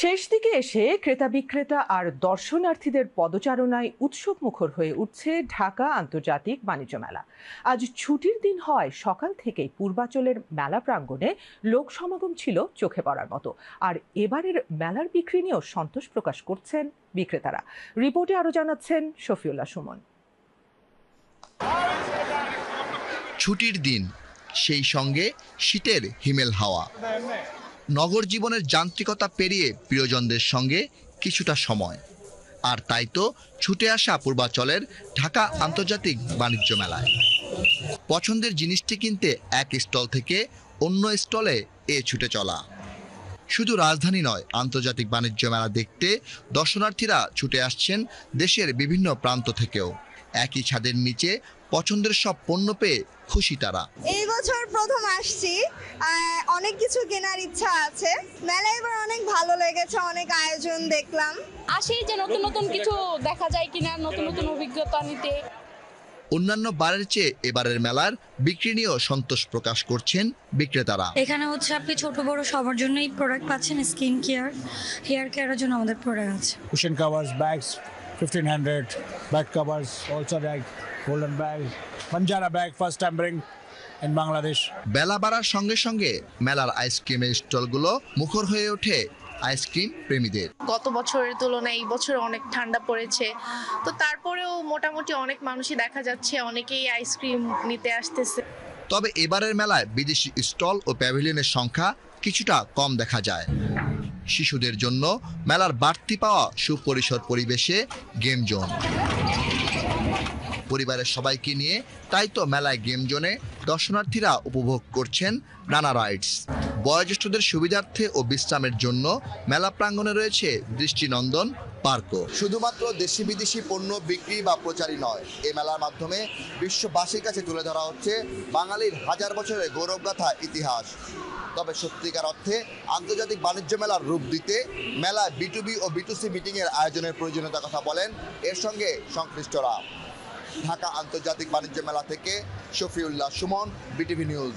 শেষ দিকে এসে ক্রেতা বিক্রেতা আর দর্শনার্থীদের পদচারণায় উৎসব মুখর হয়ে উঠছে ঢাকা আন্তর্জাতিক বাণিজ্য মেলা। আজ ছুটির দিন হয় সকাল থেকেই পূর্বাচলের মেলা প্রাঙ্গণে লোক সমাগম ছিল চোখে পড়ার মতো। আর এবারের মেলার বিক্রি নিয়েও সন্তোষ প্রকাশ করছেন বিক্রেতারা। রিপোর্টে আরো জানাচ্ছেন শফিউল্লাহ সুমন। ছুটির দিন, সেই সঙ্গে শীতের হিমেল হাওয়া, নগর জীবনের যান্ত্রিকতা পেরিয়ে প্রিয়জনদের সঙ্গে কিছুটা সময়। আর তাই তো ছুটে আসা পূর্বাচলের ঢাকা আন্তর্জাতিক বাণিজ্য মেলায় পছন্দের জিনিসটি কিনতে এক স্টল থেকে অন্য স্টলে ছুটে চলা। শুধু রাজধানী নয়, আন্তর্জাতিক বাণিজ্য মেলা দেখতে দর্শনার্থীরা ছুটে আসছেন দেশের বিভিন্ন প্রান্ত থেকেও। একই ছাদের নিচে পছন্দের সব পণ্য পেয়ে খুশি তারা। এই বছর প্রথম আসছি, অনেক কিছু কেনার ইচ্ছা আছে। মেলা এবার অনেক ভালো লেগেছে, অনেক আয়োজন দেখলাম। আসি যে নতুন নতুন কিছু দেখা যায় কিনা, নতুন নতুন অভিজ্ঞতা নিতে। অন্যান্য বারের চেয়ে এবারের মেলার বিক্রি নিয়েও সন্তোষ প্রকাশ করছেন বিক্রেতারা। এখানে হচ্ছে আপনি ছোট বড় সবার জন্যই প্রোডাক্ট পাচ্ছেন। স্কিন কেয়ার, হেয়ার কেয়ারের জন্য আমাদের প্রোডাক্ট আছে। Cushion covers, bags, 1500. Bag covers, also like golden bag. Banjara bag, first time bring in Bangladesh. বেলা বাড়ার সঙ্গে সঙ্গে মেলার আইসক্রিমের স্টলগুলো মুখর হয়ে ওঠে আইসক্রিম প্রেমীদের। গত বছরের তুলনায় এই বছর অনেক ঠান্ডা পড়েছে, তো তারপরেও মোটামুটি অনেক মানুষই দেখা যাচ্ছে, অনেকেই আইসক্রিম নিতে আসতেছে। তবে এবারের মেলায় বিদেশি স্টল ও প্যাভিলিয়নের সংখ্যা কিছুটা কম দেখা যায়। শিশুদের জন্য মেলার বাড়তি পাওয়া সুপরিসর পরিবেশে গেম জোন, পরিবারের সবাইকে নিয়ে তাই তো মেলায় গেম জোনে দর্শনার্থীরা উপভোগ করছেন নানা রাইডস। বয়োজ্যেষ্ঠদের সুবিধার্থে ও বিশ্রামের জন্য মেলা প্রাঙ্গণে রয়েছে দৃষ্টিনন্দন পার্কও। শুধুমাত্র দেশি বিদেশি পণ্য বিক্রি বা প্রচারই নয়, এই মেলার মাধ্যমে বিশ্ববাসীর কাছে তুলে ধরা হচ্ছে বাঙালির হাজার বছরের গৌরবগাথা ইতিহাস। তবে সত্যিকার অর্থে আন্তর্জাতিক বাণিজ্য মেলার রূপ দিতে মেলায় B2B ও B2C মিটিংয়ের আয়োজনের প্রয়োজনীয়তার কথা বলেন এর সঙ্গে সংশ্লিষ্টরা। ঢাকা আন্তর্জাতিক বাণিজ্য মেলা থেকে শফিউল্লাহ সুমন, BTV নিউজ।